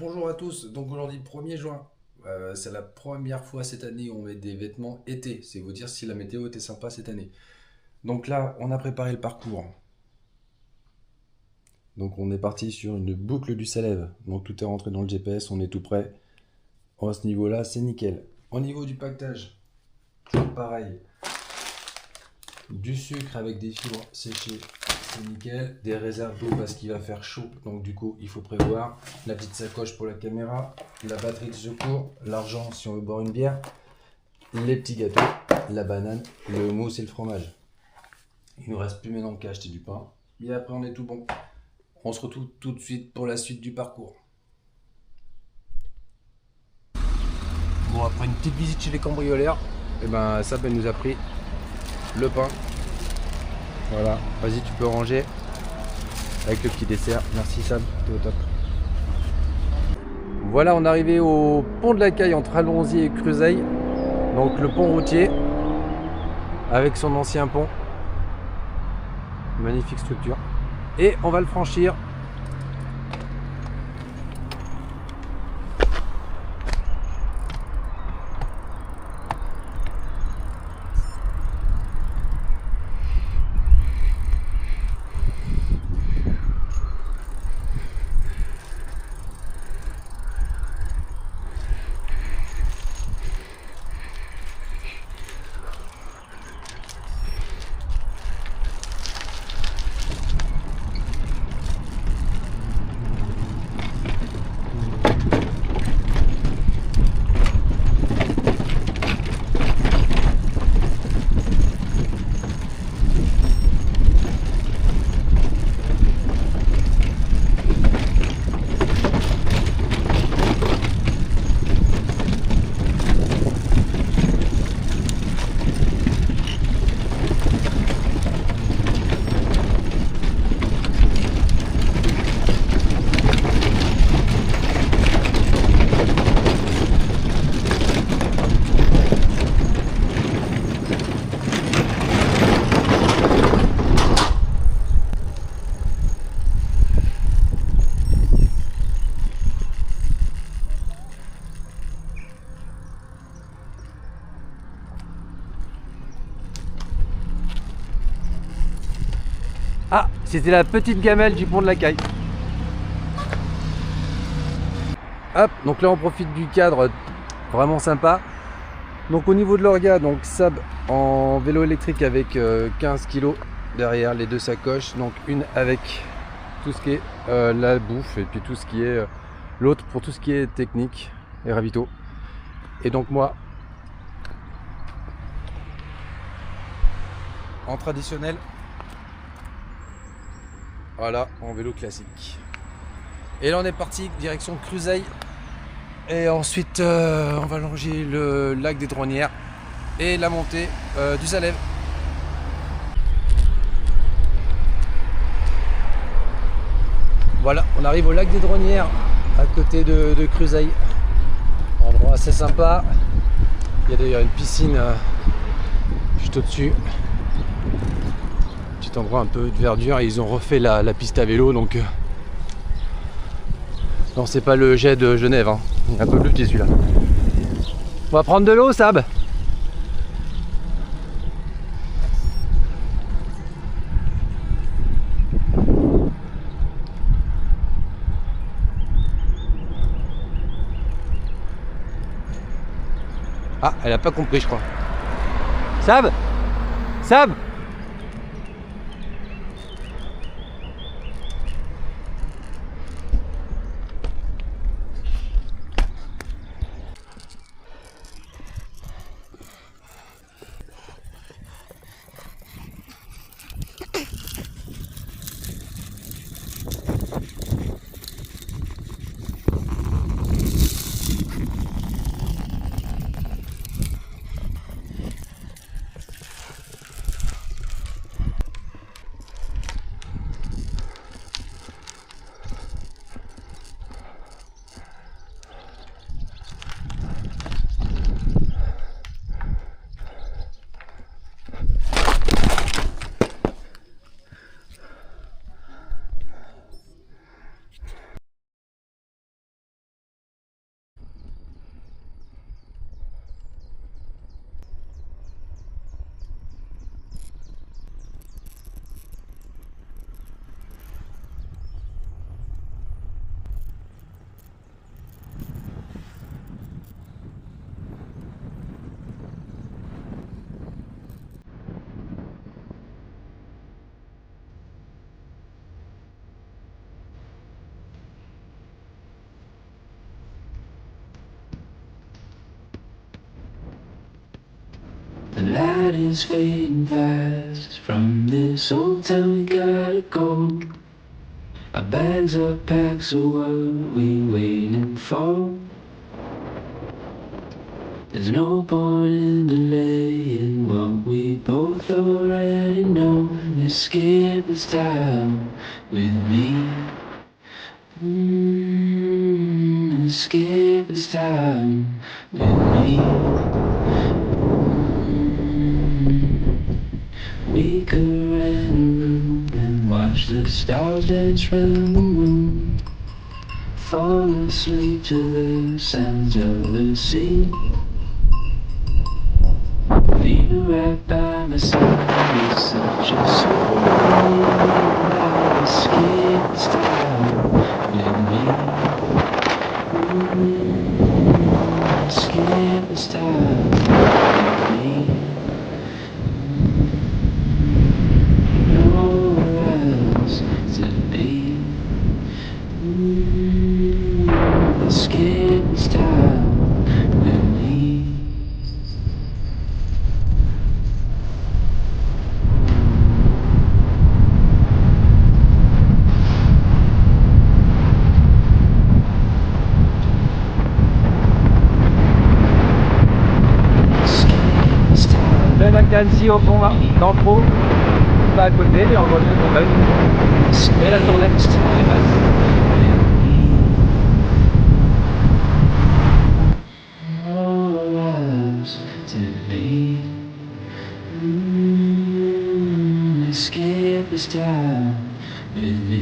Bonjour à tous, donc aujourd'hui 1er juin, c'est la première fois cette année où on met des vêtements été, c'est vous dire si la météo était sympa cette année. Donc là, on a préparé le parcours, donc on est parti sur une boucle du Salève, donc tout est rentré dans le GPS, on est tout prêt. À ce niveau-là, c'est nickel. Au niveau du pactage, toujours pareil, du sucre avec des fibres séchées, c'est nickel. Des réserves d'eau parce qu'il va faire chaud, donc du coup il faut prévoir. La petite sacoche pour la caméra, la batterie de secours, l'argent si on veut boire une bière, les petits gâteaux, la banane, le mousse et le fromage. Il nous reste plus maintenant qu'à acheter du pain. Et après on est tout bon. On se retrouve tout de suite pour la suite du parcours. Bon, après une petite visite chez les cambrioleurs, et ben ça nous a pris le pain. Voilà, vas-y tu peux ranger avec le petit dessert. Merci Sam, t'es au top. Voilà, on est arrivé au pont de la Caille entre Allons-y et Creuseuil. Donc le pont routier avec son ancien pont. Magnifique structure. Et on va le franchir. Ah, c'était la petite gamelle du pont de la Caille. Hop, donc là on profite du cadre vraiment sympa. Donc au niveau de l'orga, donc Sab en vélo électrique avec 15 kg derrière les deux sacoches. Donc une avec tout ce qui est la bouffe et puis tout ce qui est l'autre pour tout ce qui est technique et ravito. Et donc moi en traditionnel. Voilà, en vélo classique. Et là on est parti direction Creuseuil. Et ensuite on va longer le lac des Dronnières et la montée du Salève. Voilà, on arrive au lac des Dronnières à côté de Creuseuil. Endroit assez sympa. Il y a d'ailleurs une piscine juste au-dessus. Petit endroit un peu de verdure et ils ont refait la piste à vélo donc non, c'est pas le jet de Genève hein. Il est un peu plus petit celui-là. On va prendre de l'eau Sab. Ah, elle a pas compris je crois. Sab, Sab. light is fading fast. From this old town we gotta go. Our bags are packed, so what are we waiting for? There's no point in delaying what we both already know. Escape this time with me. Escape this time with me. We could rent a room and watch the stars dance round the moon. Fall asleep to the sounds of the sea. You right by my side, it's such a story. I'll escape this time with me. Escape this time with me. Nowhere else to be. Escape this time with me. Ben à Cannes au fond là, dans le trou, pas à côté, et en voiture ton œil. Et la tournette, les basses. Escape this time with me.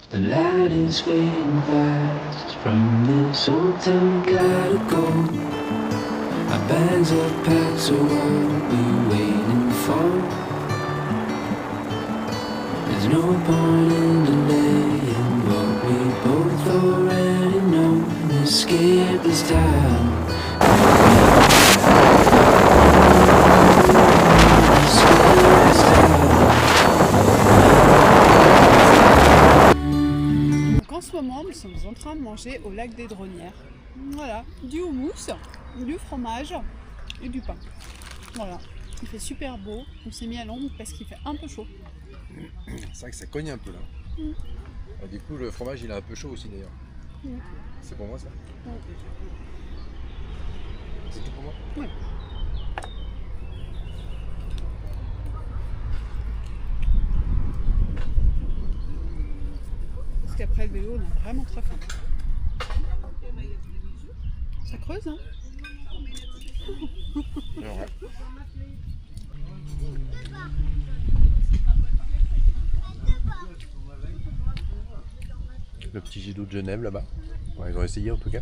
The light is fading fast. From this old town we gotta go. Our bags are packed, so what are we waiting for? There's no point in delaying what we both already know. Escape this time. Escape this time. Donc en ce moment, nous sommes en train de manger au lac des Dronnières. Voilà, du houmous, du fromage et du pain. Voilà, il fait super beau. On s'est mis à l'ombre parce qu'il fait un peu chaud. C'est vrai que ça cogne un peu là. Ah, du coup, le fromage il est un peu chaud aussi d'ailleurs. C'est pour moi ça? C'est tout pour moi? Oui. Parce qu'après le vélo, on a vraiment très faim. Ça creuse, hein? Ouais. Le petit jet d'eau de Genève là-bas. Ouais, ils ont essayé en tout cas.